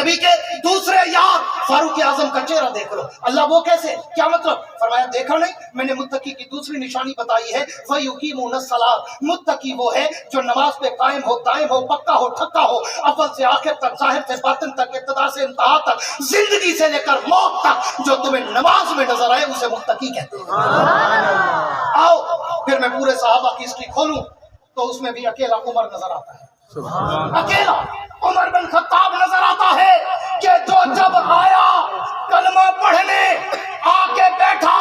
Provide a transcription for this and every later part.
नबी के दूसरे यार फारूक आजम का चेहरा देख लो। अल्लाह वो कैसे, क्या मतलब? फरमाया देखा नहीं, मैंने मुत्तकी की दूसरी निशानी बताई है, वयुकीमुनस्सलात, मुत्तकी वो है जो नमाज पे कायम हो, दायम हो, पक्का हो, ठक्का हो, अव्वल से आखिर तक, जाहिर से बातिन तक, इब्तिदा से इंतहा तक, जिंदगी से लेकर मौत तक जो तुम्हें नमाज में नजर आए उसे मुत्तकी कहते हैं। आओ फिर मैं पूरे सहाबा की हिस्ट्री खोलूं तो उसमें भी अकेला उमर नजर आता है, अकेला उमर बिन खत्ताब नजर आता है कि जो जब आया कलमा पढ़ने, आके बैठा,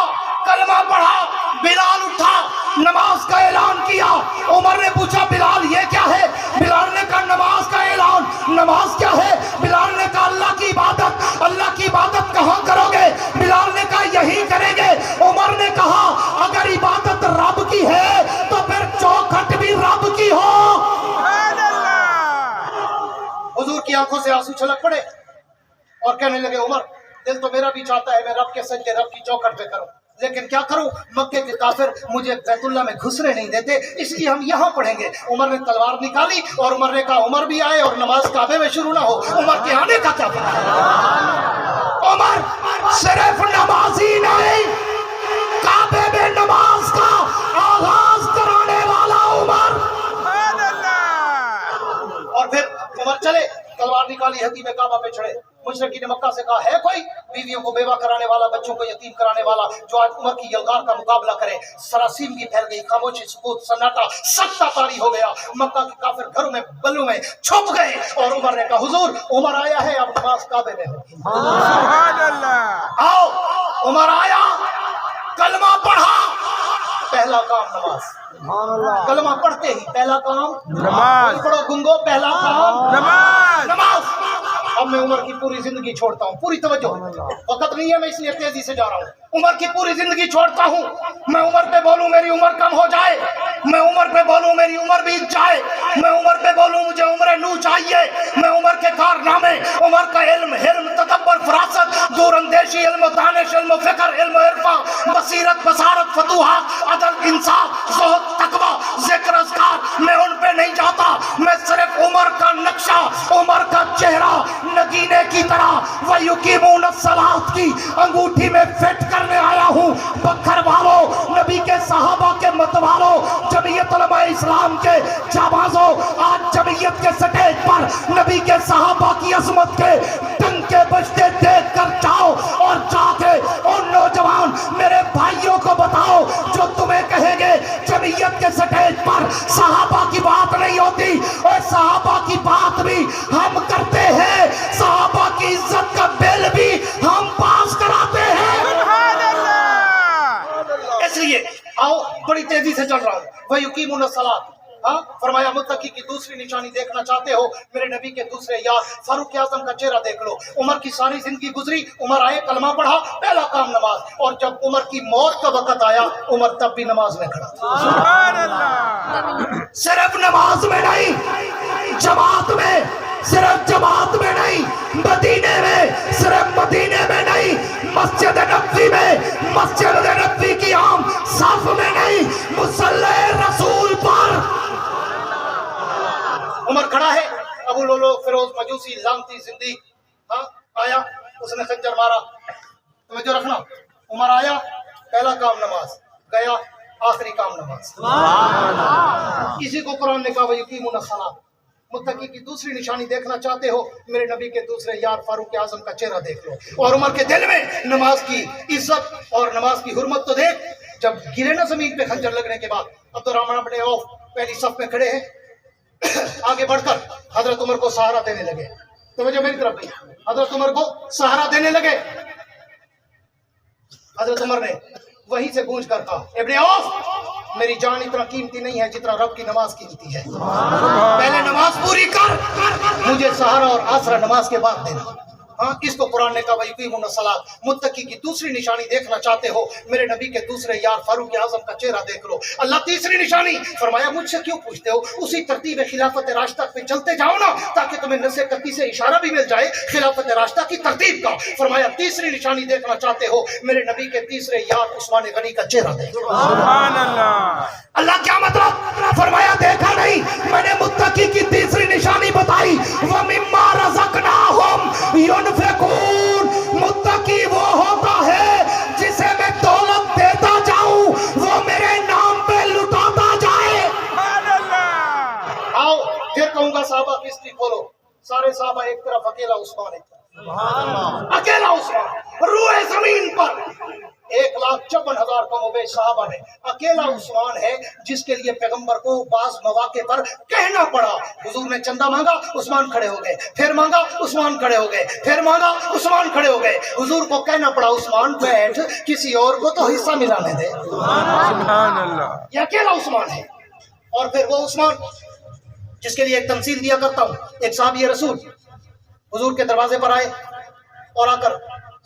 कलमा पढ़ा, बिलाल उठा, नमाज का ऐलान किया। उमर ने पूछा बिलाल ये क्या है? बिलाल ने कहा नमाज का ऐलान। नमाज क्या है? बिलाल ने कहा अल्लाह की इबादत। अल्लाह की इबादत कहाँ करोगे? बिलाल ने कहा यही करेंगे। उमर ने कहा अगर इबादत रब की है तो फिर चौखट भी रब की हो। हुजूर की आंखों से आंसू छलक पड़े और कहने लगे उमर दिल तो मेरा भी चाहता है मैं रब के सजदे रब की चौखट पे करूं, लेकिन क्या करूं, मक्के के काफिर मुझे बैतुल्लाह में घुसने नहीं देते, इसलिए हम यहाँ पढ़ेंगे। उमर ने तलवार निकाली और उमर ने कहा उमर भी आए और नमाज काबे में शुरू ना हो। उमर के आने का क्या पता है? उमर सिर्फ नमाजी नहीं, काबे में नमाज का आगाज कराने वाला उमर। और फिर उमर चले, तलवार निकाली, हकीम काबा पे चढ़े। मुशरिकीन ने मक्का से कहा है कोई बीवियों को बेवा कराने वाला, बच्चों को यतीम कराने वाला जो आज उमर की यलगार का मुकाबला करे? सरासीम भी फैल गई, खामोशी, सुकूत, सन्नाटा, सख्ता तारी हो गया। मक्का के काफिर घरों में, बल्लों में छुप गए और उमर ने कहा हुजूर उमर आया है, अब नमाज काबे में हो। सुभान अल्लाह। आओ उमर आया, कलमा पढ़ा, पहला काम नमाज। कलमा पढ़ते ही पहला काम नमाज। पढ़ो गुंगो, पहला काम नमाज। नमाज। अब मैं उमर की पूरी जिंदगी छोड़ता हूँ, पूरी तवज्जो, वक्त नहीं है मैं इसलिए तेजी से जा रहा हूँ। उमर की पूरी जिंदगी छोड़ता हूँ। मैं उमर पे बोलूं मेरी उम्र कम हो जाए, मैं उमर पे बोलूं मेरी उम्र बीत जाए, मैं उमर पे बोलूं मुझे उम्र नू चाहिए, मैं उमर के कारनामे, उमर का इल्म, हिल्म, तदब्बर, फरासत, दूरअंदेशी, इल्म, दानिश, इल्म, फिक्र, इल्म, इरफा, बसीरत, बसारत, फतूहात, अदल, इंसाफ, ज़ुहद, तकवा, ज़िक्र, अज़कार, मैं उन पे नहीं जाता। मैं सिर्फ उमर का नक्शा, उमर का चेहरा नगीने की तरह वयुकीमुनस्सलात की अंगूठी में फिट करने आया हूँ। बखर वालों, नबी के सहाबा के मतवालों, जमीयत उलमा इस्लाम के जाबाजों, आज जमीयत के स्टेज पर नबी के सहाबा की अजमत के डंके बजते देख कर जाओ और जाके उन नौजवान मेरे भाइयों को बताओ जो तुम्हें कहेंगे जमीयत के स्टेज पर सहाबा की बात नहीं होती, और सहाबा की बात भी हम करते हैं, सहाबा की इज्जत का बिल भी हम पास कराते हैं। इसलिए आओ बड़ी तेजी से चल रहा हूँ। वयुकीमुनस्सलात, हाँ, फरमाया मुत्तकी की दूसरी निशानी देखना चाहते हो, मेरे नबी के दूसरे यार फारूक आजम का चेहरा देख लो। उमर की सारी जिंदगी गुजरी, उमर आए, कलमा पढ़ा, पहला काम नमाज, और जब उमर की मौत का वक्त आया उमर तब भी नमाज में खड़ा था। सुभान अल्लाह। सिर्फ नमाज में नहीं, जमात में, सिर्फ जमात में नहीं, मदीने में, सिर्फ मदीने में नहीं, मस्जिद नबवी में, मस्जिद नबवी की आम साफ में नहीं, मुसल्ले रसूल पर उमर खड़ा है। अबू लोलो फिरोज मजूसी लानती जिंदी, हाँ, आया, उसने खंजर मारा। तवज्जो रखना, उमर आया, पहला काम नमाज, गया, आखिरी काम नमाज। किसी को कुरान ने कहा वयुकीमुनस्सलात, मुत्तकी की दूसरी निशानी देखना चाहते हो, मेरे नबी के दूसरे यार फारूक आजम का चेहरा देख लो। और उमर के दिल में नमाज की इज्जत और नमाज की हुर्मत तो देख। जब गिरे ना जमीन पे खंजर लगने के बाद, अब्दुर्रहमान इब्न औफ पहली सफ में खड़े हैं, आगे बढ़कर हजरत उमर को सहारा देने लगे। तो मुझे मेरी तरफ नहीं, हजरत उमर को सहारा देने लगे। हजरत उमर ने वहीं से गूंज कर कहा इब्न औफ, मेरी जान इतना कीमती नहीं है जितना रब की नमाज कीमती है, पहले नमाज पूरी कर, मुझे सहारा और आसरा नमाज के बाद देना। हाँ, किसको कुरान ने कहा वयुकीमुनस्सलात, मुत्तकी की दूसरी निशानी देखना चाहते हो, मेरे नबी के दूसरे यार फारूक आजम का चेहरा देख लो। अल्लाह तीसरी निशानी, फरमाया मुझसे क्यों पूछते हो, उसी तरतीब खिलाफत राशिदा पे चलते जाओ ना, ताकि तुम्हें नसे कत्ती से इशारा भी मिल जाए खिलाफत राशिदा की तरतीब का। फरमाया तीसरी निशानी देखना चाहते हो, मेरे नबी के तीसरे यार उस्मान गनी का चेहरा देखो। सुभान अल्लाह। अल्लाह क्या मतलब? फरमाया देखा नहीं, मैंने मुत्तकी की तीसरी निशानी बताई, वमिम्मा रज़क़नाहुम खोलो, सारे साहबा एक तरफ, अकेला उस्मान एक तरफ, अकेला उस्मान रूए जमीन पर 1,54,000 कमोबेश साहबा में अकेला उस्मान है जिसके लिए पैगंबर को बाज मौके पर कहना पड़ा। हुजूर ने चंदा मांगा, उस्मान खड़े हो गए, फिर मांगा, उस्मान खड़े हो गए, फिर मांगा, उस्मान खड़े हो गए। हुजूर को कहना पड़ा, उस्मान बैठ, किसी और को तो हिस्सा मिलाने दे। सुभान अल्लाह, ये अकेला उस्मान है। और फिर वो उस्मान जिसके लिए एक तमसील दिया करता हूँ, एक साहबी रसूल हुजूर के दरवाजे पर आए और आकर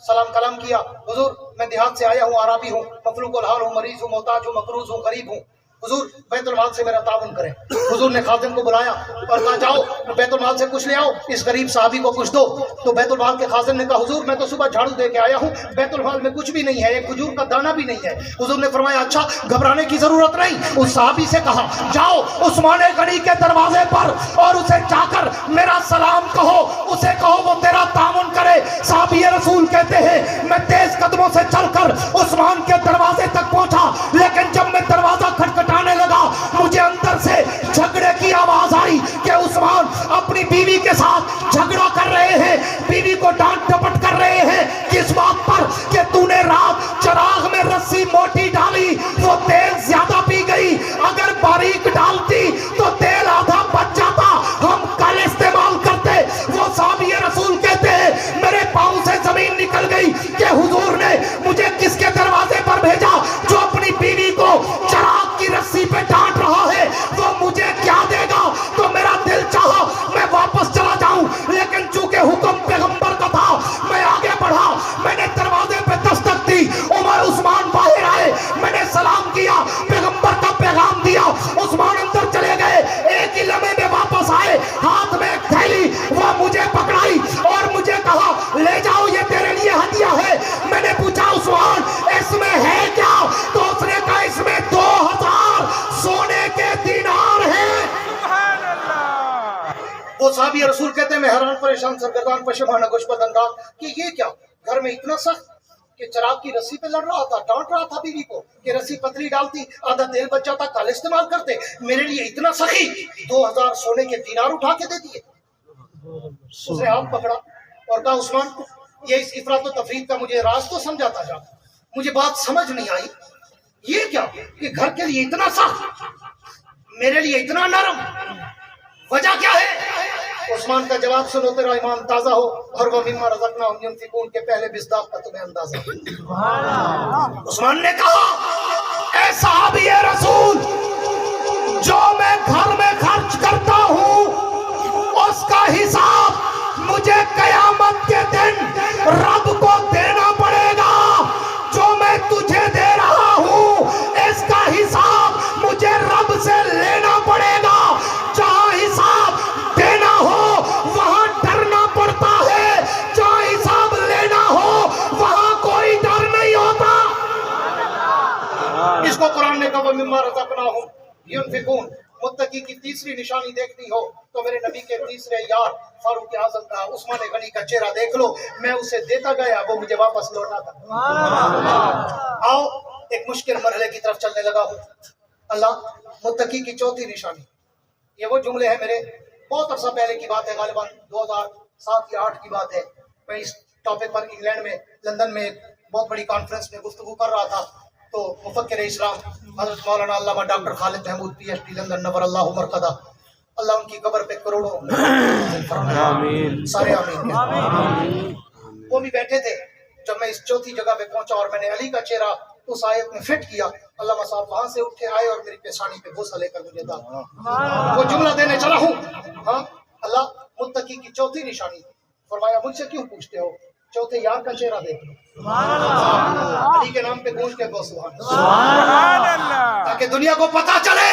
सलाम कलाम किया। हुजूर मैं देहात से आया हूँ, आराबी हूँ, मफलूकुल हाल हूँ, मरीज हूँ, मोहताज हूँ, मकरूज हूँ, गरीब हूँ, हुजूर बैतुल माल से मेरा ताउन करें। हुजूर ने खादिम को बुलाया और कहा जाओ बैतुल माल से कुछ ले आओ, इस गरीब साहबी को कुछ दो। तो बैतुल माल के खादिम ने कहा हुजूर मैं तो सुबह झाड़ू दे के आया हूँ, बैतुल माल में कुछ भी नहीं है, एक खजूर का दाना भी नहीं है। हुजूर ने फरमाया अच्छा घबराने की जरूरत नहीं। उस साहबी से कहा जाओ उस्मान गनी के दरवाजे पर और उसे जाकर मेरा सलाम कहो, उसे कहो वो तेरा ताउन करे। साहबी रसूल कहते हैं मैं तेज कदमों से चलकर उस्मान के दरवाजे तक पहुंचा, लेकिन जब मैं दरवाजा खटखटाने लगा मुझे अंदर से झगड़े की आवाज आई कि उस्मान अपनी बीवी के साथ झगड़ा कर रहे हैं, बीवी को डांट डपट कर रहे हैं। किस बात पर? कि तूने रात चराग में रस्सी मोटी डाली, वो तेल ज्यादा पी गई, अगर बारीक डालती तो तेल आधा बच जाता, हम कल इस्तेमाल करते। वो साहबी रसूल कहते हैं मेरे पांव से जमीन निकल गई कि हुजूर ने मुझे किसके दरवाजे पर भेजा जो अपनी बीवी को चराग की रस्सी पे डांट रहा है, वो मुझे क्या देगा। तो मेरा दिल चाहा मैं वापस चला जाऊं, लेकिन चूंकि हुक्म पैगंबर का था मैं आगे बढ़ा। मैंने दरवाजे पे दस्तक दी, उमर उस्मान बाहर आए, मैंने सलाम किया, पैगंबर का पैगाम दिया, उस्मान अंदर चले गए। एक ही लम्हे में वापस आए, हाथ में एक थैली, वो मुझे पकड़ाई और मुझे कहा ले जाओ ये तेरे लिए हदिया है। मैंने पूछा उस्मान इसमें है क्या? तो उसने कहा इसमें 2000 सोने के दीनार हैं। वो साहबी रसूल कहते हैं मैं हैरान परेशान सरगर्दान पशेमान गोशपद अंदाज कि ये क्या, घर में इतना सख्त कि चराग की रस्सी पे लड़ रहा था, डांट रहा था बीवी को कि रस्सी पतली डालती, आधा तेल बच जाता, कल इस्तेमाल करते, मेरे लिए इतना सखी 2000 सोने के दीनार उठा के दे दिए। उसने हाथ पकड़ा और कहा उस्मान ये इस इफरात और तफरीद का मुझे राज तो समझाता जा, मुझे बात समझ नहीं आई, ये क्या कि घर के लिए इतना सख्त, मेरे लिए इतना नरम, वजह क्या है? उस्मान का जवाब सुनो तेरा ईमान ताजा हो और वो मिम्मा रज़क़नाहुम युनफ़िक़ून के पहले बिस्दाक का तुम्हें अंदाजा। उस्मान ने कहा ऐ साहबी रसूल जो मैं घर में खर्च करता हूँ उसका हिसाब मुझे कयामत के दिन रब को देना पड़ेगा। जो मैं तुझे दे रहा हूँ इसका हिसाब मुझे रब से लेना पड़ेगा। जहाँ हिसाब देना हो वहाँ डरना पड़ता है, जहाँ हिसाब लेना हो वहाँ कोई डर नहीं होता। इसको कुरान ने कहा मिम्मा रज़क़नाहुम युनफ़िक़ून। मुत्तकी की तीसरी निशानी देखनी हो तो मेरे नबी के तीसरे यार फारूक आजम का उस्मान गनी का चेहरा देख लो, मैं उसे देता गया वो मुझे वापस लौटाता। आओ एक मुश्किल मरहले की तरफ चलने लगा हूँ। अल्लाह मुत्तकी की चौथी निशानी, ये वो जुमले हैं मेरे बहुत अरसा पहले की बात है, गालिबन 2007 या 8 की बात है। मैं इस टॉपिक पर इंग्लैंड में लंदन में एक बहुत बड़ी कॉन्फ्रेंस में गुफ्तगू कर रहा था, तो मुफक्किर इस्लाम हज़रत मौलाना अल्लामा doctor Khalid Mahmood PhD London नवर अल्लाह मरकदा, अल्लाह उनकी कब्र पे करोड़ों आमीन सारे आमीन। वो भी बैठे थे जब मैं इस चौथी जगह पे पहुंचा और मैंने अली का चेहरा उस आयत में फिट किया। अल्लामा साहब वहां से उठ के आए और मेरी पेशानी पे बोसा लेकर मुझे दा वो जुमला देने चला हूँ। हाँ अल्लाह मुत्तकी की चौथी निशानी, फरमाया मुझसे क्यों पूछते हो, चौथे यार का चेहरा देख लो, अली के नाम पे गूंज के गो सुभान अल्लाह, ताकि दुनिया को पता चले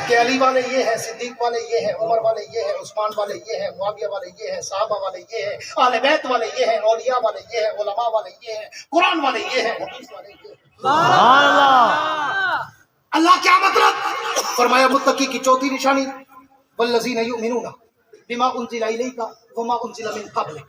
कि अली वाले ये हैं, सिद्दीक वाले ये हैं, उमर वाले ये हैं, उस्मान वाले ये हैं, मुआविया वाले ये हैं, साहबा वाले ये हैं, आले बैत वाले ये हैं, औलिया वाले ये हैं, उलमा वाले ये हैं, कुरान वाले ये हैं, हदीस वाले ये हैं। अल्लाह क्या मतलब? फरमाया मुत्तकी की चौथी निशानी वल्लज़ीना युमिनूना बिमा उनज़िला इलैका वमा उनज़िला मिन क़ब्लिक,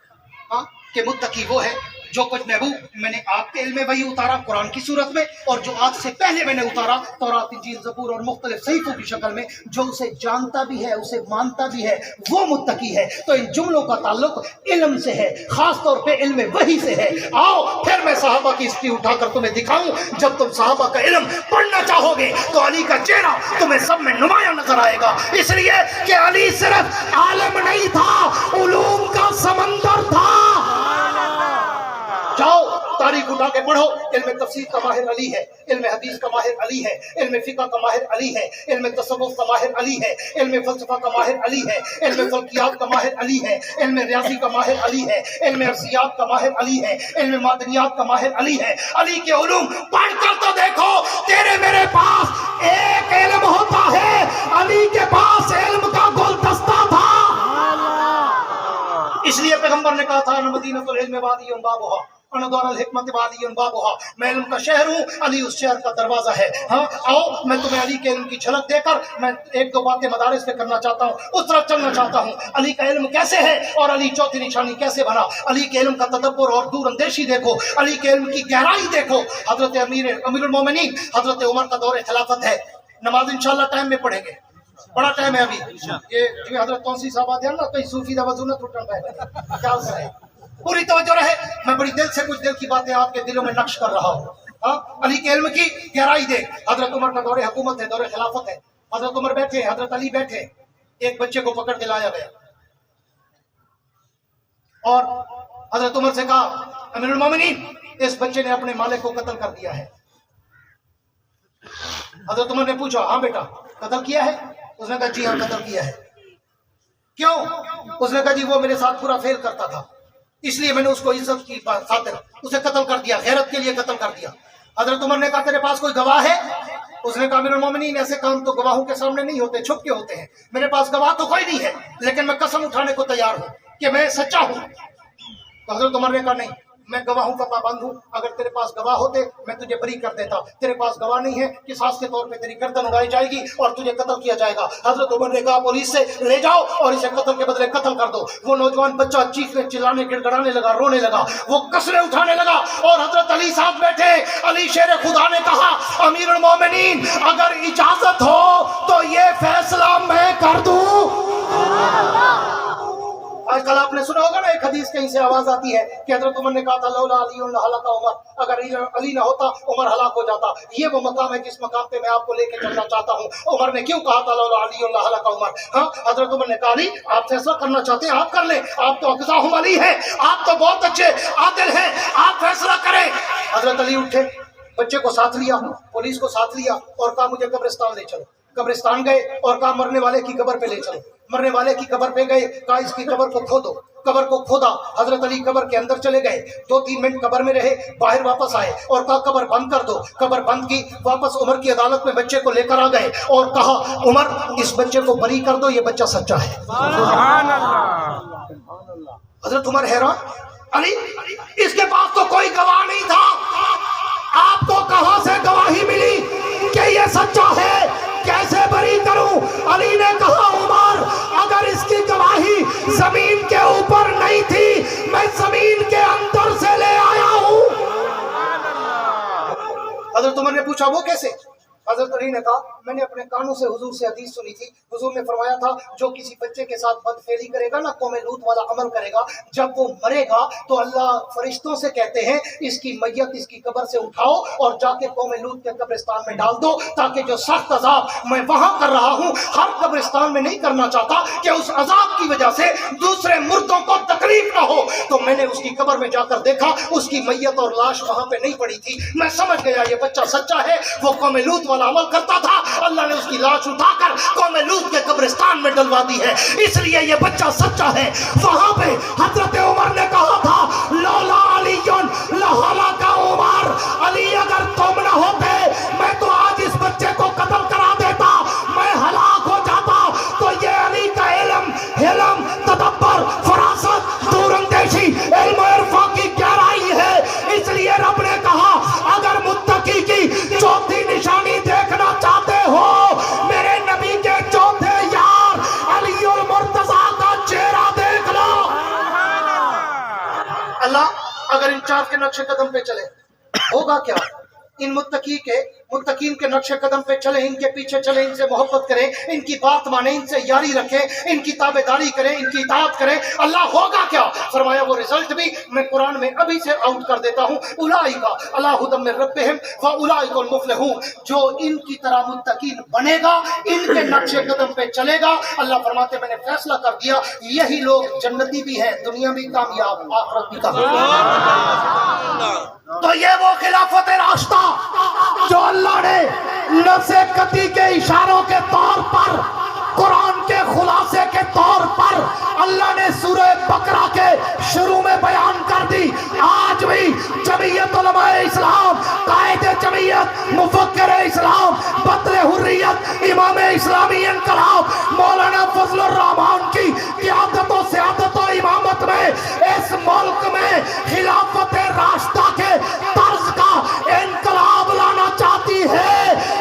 हाँ कि मुत्तकी वो है जो कुछ महबूब मैंने आपके इल्म में वही उतारा कुरान की सूरत में, और जो आज से पहले मैंने उतारा तौरात, इंजील, ज़बूर और मुख्तलिफ सहीफों की शक्ल में, जो उसे जानता भी है, उसे मानता भी है, वो मुत्तकी है। तो इन जुमलों का ताल्लुक इल्म से है, खास तौर पे इल्म वही से है। आओ फिर मैं सहाबा की हिस्ट्री उठाकर तुम्हें दिखाऊं। जब तुम सहाबा का इल्म पढ़ना चाहोगे तो अली का चेहरा तुम्हें सब में नुमाया नजर आएगा, इसलिए कि अली सिर्फ आलम नहीं था, उलूम का समंदर था। जाओ तारीख उठा के पढ़ो, इल्म तफसीर का माहिर अली है, इल्म हदीस का माहिर अली है, इल्म फिक़ह का माहिर अली है, इल्म तसव्वुफ का माहिर अली है, इल्म फलसफा का माहिर अली है, इल्म फल्कियात का माहिर अली है, इल्म रियाजी का माहिर अली है, इल्म अर्सियात का माहिर अली है, इल्म मादनियात का माहिर अली है। अली के उलूम पढ़कर तो देखो, तेरे मेरे पास एक इल्म होता है, अली के पास इल्म का गुलदस्ता था। इसलिए पैगंबर ने कहा था, मदीनतुल इल्म वादियुन बाबुहा अनदारुल हिकमत वादियुन बाबुहा, मैं इल्म का शहर हूँ, अली उस शहर का दरवाजा है। हाँ आओ, मैं तुम्हें अली के इल्म की झलक देकर मैं एक दो बातें मदारिस पे करना चाहता हूँ, उस तरफ चलना चाहता हूँ। अली का इल्म कैसे है और अली चौथी निशानी कैसे बना। अली के इल्म का तदब्बुर और दूर अंदेशी देखो, अली के इल्म की गहराई देखो। हजरत अमीरुल मोमिनीन हजरत उमर का दौर खिलाफत है, नमाज इंशाल्लाह टाइम में पढ़ेंगे, बड़ा टाइम है अभी। ये हजरत कौन सी साहब आते हैं ना, कहीं सूफी दा वजू न टूटना है, क्या है, पूरी तवज्जो रहे। मैं बड़ी दिल से कुछ दिल की बातें आपके दिलों में नक्श कर रहा हूँ। हाँ, अली के इल्म की गहराई देख। हजरत उमर का दौरे हुकूमत है, दौरे खिलाफत है, हजरत उमर बैठे, हजरत अली बैठे, एक बच्चे को पकड़ के लाया गया और हजरत उमर से कहा, अमीरुल मोमिनीन, इस बच्चे ने अपने मालिक को कत्ल कर दिया है। हजरत उमर ने पूछा, हाँ बेटा कत्ल किया है? उसने कहा जी हाँ कत्ल किया है। क्यों? उसने कहा जी वो मेरे साथ पूरा फेल करता था, इसलिए मैंने उसको इज्जत की खातिर उसे कत्ल कर दिया, गैरत के लिए कत्ल कर दिया। हजरत उमर ने कहा तेरे पास कोई गवाह है? उसने कहा अमीरुल मोमिनीन, ऐसे काम तो गवाहों के सामने नहीं होते, छुप के होते हैं। मेरे पास गवाह तो कोई नहीं है, लेकिन मैं कसम उठाने को तैयार हूँ कि मैं सच्चा हूँ। तो हजरत उमर ने कहा नहीं, मैं गवाहों का पाबंद हूँ, अगर तेरे पास गवाह होते मैं तुझे बरी कर देता। तेरे पास गवाह नहीं है, किसास के तौर पे तेरी गर्दन उड़ाई जाएगी और तुझे कत्ल किया जाएगा। हजरत उमर ने कहा पुलिस से ले जाओ और इसे कत्ल के बदले कत्ल कर दो। वो नौजवान बच्चा चीखने चिल्लाने गिड़गड़ाने लगा, रोने लगा, वो कसरे उठाने लगा और हजरत अली साहब बैठे। अली शेर खुदा ने कहा, अमीरुल मोमिनीन अगर इजाजत हो तो ये फैसला मैं कर दूं। आजकल आपने सुना होगा ना, एक हदीस कहीं से आवाज आती है कि हजरत उमर ने कहा था लौला अली हलाका उमर, अगर अली ना होता उमर हलाक हो जाता। ये वो मकाम है जिस मकाम पे मैं आपको लेके चलना चाहता हूँ। उमर ने क्यों कहा था लौला अली हलाका उमर? हाँ, हजरत उमर ने कहा अली आप फैसला करना चाहते हैं आप कर लें, आप तो अक़ज़ाहुम अली है, आप तो बहुत अच्छे आदिल हैं, आप फैसला करें। हजरत अली उठे, बच्चे को साथ लिया, पुलिस को साथ लिया और कहा मुझे कब्रिस्तान ले चलो। कब्रिस्तान गए और कहा मरने वाले की कब्र पे ले चलो। मरने वाले की कब्र पे गए, कहा इसकी कब्र को खोदो। कब्र को खोदा, हजरत अली कब्र के अंदर चले गए, 2-3 मिनट कब्र में रहे, बाहर वापस आए और कहा कब्र बंद कर दो। कब्र बंद की, वापस उमर की अदालत में बच्चे को लेकर आ गए और कहा उमर इस बच्चे को बरी कर दो, ये बच्चा सच्चा है। हजरत उमर हैरान, अली इसके पास तो कोई गवाह नहीं था, आपको कहां से गवाही मिली कि ये सच्चा है, कैसे बरी करूं? अली ने कहा उमर अगर इसकी गवाही जमीन के ऊपर नहीं थी, मैं जमीन के अंदर से ले आया हूं। हजरत उमर ने पूछा वो कैसे? हजरत अली ने कहा मैंने अपने कानों से हुजूर से हदीस सुनी थी, हुजूर ने फरमाया था जो किसी बच्चे के साथ बदफेली करेगा ना, कौम लूत वाला अमल करेगा, जब वो मरेगा तो अल्लाह फरिश्तों से कहते हैं इसकी मैयत इसकी कब्र से उठाओ और जाके कौम लूत के कब्रिस्तान में डाल दो, ताकि जो सख्त अजाब मैं वहां कर रहा हूं हर कब्रिस्तान में नहीं करना चाहता कि उस अजाब की वजह से दूसरे मुर्दों को तकलीफ ना हो। तो मैंने उसकी कब्र में जाकर देखा, उसकी मैयत और लाश वहां पे नहीं पड़ी थी। मैं समझ गया ये बच्चा सच्चा है, वो कौम लूत अमल करता था, अल्लाह ने उसकी लाश उठाकर कौम लूत के कब्रिस्तान में डलवा दी है, इसलिए ये बच्चा सच्चा है। वहां पे हजरत उमर ने कहा था लौला अलीयुन लहलाका उमर, अली अगर तुम न होते मैं तो आज इस बच्चे को कत्ल करा देता, मैं हलाक हो जाता। तो ये अली का इल्म, हिलम, तदब्बर, फरासत, दूरंदेशी, इल्म इरफा की गहराई है। इसलिए रब ने कहा अगर मुत्तकी की चौथी निशानी देखना चाहते हो, मेरे नबी के चौथे यार अली और मुर्तजा का चेहरा देख लो। अगर इन 4 के नक्शे कदम पे चले होगा क्या? इन मुत्तकीन के नक्शे कदम पे चले, इनके पीछे चले, इनसे मोहब्बत करें, इनकी बात माने, इनसे यारी रखें, इनकी ताबेदारी करें, इनकी इताअत करें, अल्लाह होगा क्या? फरमाया वो रिजल्ट भी मैं कुरान में अभी से आउट कर देता हूँ, उलाइका अला हुदम मिन रब्बिहिम व उलाइकुल मुफ्लिहून। जो इनकी तरह मुत्तकीन बनेगा, इनके नक्शे कदम पे चलेगा, अल्लाह फरमाते मैंने फैसला कर दिया यही लोग जन्नती भी हैं, दुनिया भी कामयाब, आखिरत भी कामयाब। तो ये वो खिलाफत रास्ता जो अल्लाह ने नफ्से कती के इशारों के तौर पर, कुरान के खुलासे के तौर पर अल्लाह ने सूरह बकरा के शुरू में बयान कर दी। आज भी जमीयत उलमाए इस्लाम, कायदे जमीयत, मुफक्किर इस्लाम, बदले हुर्रियत, इमाम इस्लामी इनकलाब मौलाना फजलुर रहमान की क़ियादत और सियादत और इमामत में इस मुल्क में खिलाफत रास्ता के तर्ज का इनकलाब लाना चाहती है,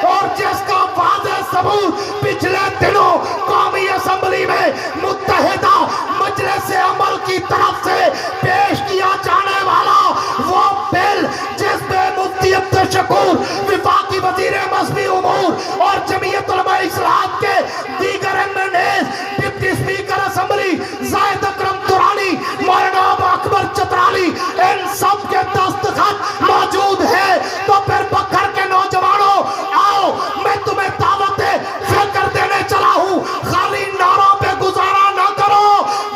और जिसका वाज़ेह सबूत पिछले दिनों कौमी असेंबली में मुत्तहिदा मजलिस अमल की तरफ से पेश किया जाने वाला वो बिल जिसमें मुफ्ती अब्दुल शकूर, विफाकी वज़ीर मज़हबी उमूर और जमीयत उलमा इस्लाम के दीगर एमएनएज़, डिप्टी स्पीकर असेंबली ज़ाहिद अकरम दुरानी, मौलाना अकबर चतराली, इन सब के दस्तखत मौजूद है। तो फिर बकर के नौजवानों आओ, मैं तुम्हें दावत फिक्र देने चला हूँ, खाली नारों पे गुजारा ना करो।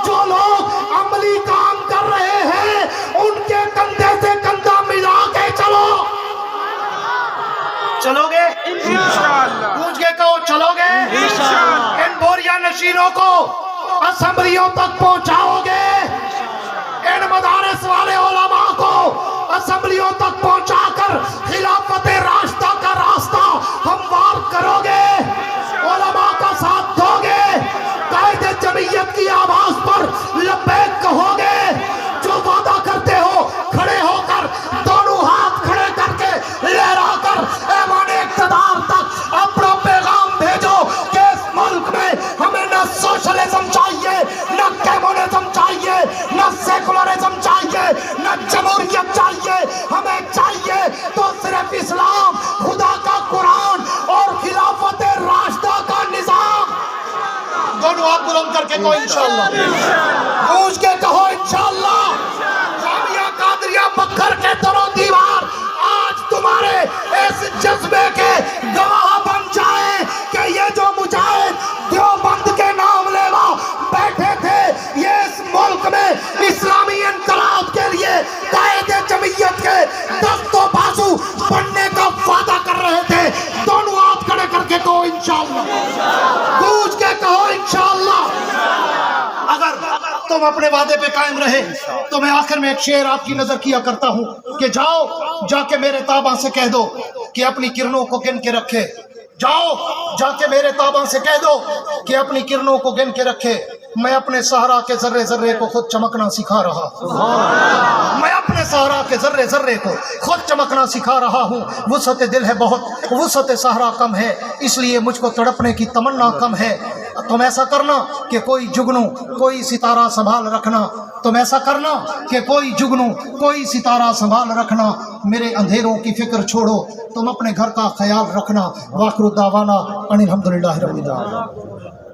जो लोग अमली काम कर रहे हैं उनके कंधे से कंधा मिला के चलो। चलोगे इंशाअल्लाह? पूछ के कहो चलोगे इंशाअल्लाह? इन बोरिया नशीनों को असेंबलियों तक पहुंचाओगे? इन मदारस वाले उलमा को असेंबलियों तक पहुंचाकर खिलाफत रास्ता का रास्ता हमवार करोगे? उलमा का साथ दोगे? कायदे जमीयत की आवाज पर लब्बैक कहोगे? जो वादा करते हो खड़े होकर, दोनों हाथ खड़े करके लहराकर ऐवान इक़्तिदार तक अपना पैगाम भेजो कि इस मुल्क में हमें न सोशलिज्म चाहिए, न कम्युनिज्म चाहिए, न सेकुलरिज्म चाहिए, न जमहूरियत चाहिए, हमें चाहिए तो सिर्फ इस्लाम, खुदा का कुरान और खिलाफत रास्ता का निजाम। दोनों हाथ बुलंद करके कहो इंशाअल्लाह, पूछ के कहो इंशाअल्लाह। जामिया कादरिया बकर के दरो दीवार आज तुम्हारे इस जज्बे के गवाह बन जाए कि ये जो मुजाहिद देवबंद के नाम लेवा बैठे थे, ये इस मुल्क में इस्लामी इनकलाब के लिए कायदे जमीयत के दस्तो बाजू बनने का वादा कर रहे थे। दोनों हाथ खड़े करके कहो इंशाअल्लाह, पूछ के कहो इंशाअल्लाह। अगर तुम अपने वादे पे कायम रहे तो मैं आखिर में एक शेर आपकी नजर किया करता हूँ कि जाओ जाके मेरे ताबा से कह दो कि अपनी किरणों को गिन के रखे। जाओ जाके मेरे ताबा से कह दो कि अपनी किरणों को गिन के रखे। मैं अपने सहारा के जर्रे जर्रे को खुद चमकना सिखा रहा हूँ। मैं अपने सहारा के जर्रे जर्रे को खुद चमकना सिखा रहा हूँ। वुसअत दिल है बहुत, वुसअत सहरा कम है, इसलिए मुझको तड़पने की तमन्ना कम है। तुम ऐसा करना कि कोई जुगनू कोई सितारा संभाल रखना। तुम ऐसा करना कि कोई जुगनू कोई सितारा संभाल रखना। मेरे अंधेरों की फिक्र छोड़ो, तुम अपने घर का ख्याल रखना। वाखिर दावाना अनिल हम्दुलिल्लाहि रब्बिल आलमीन।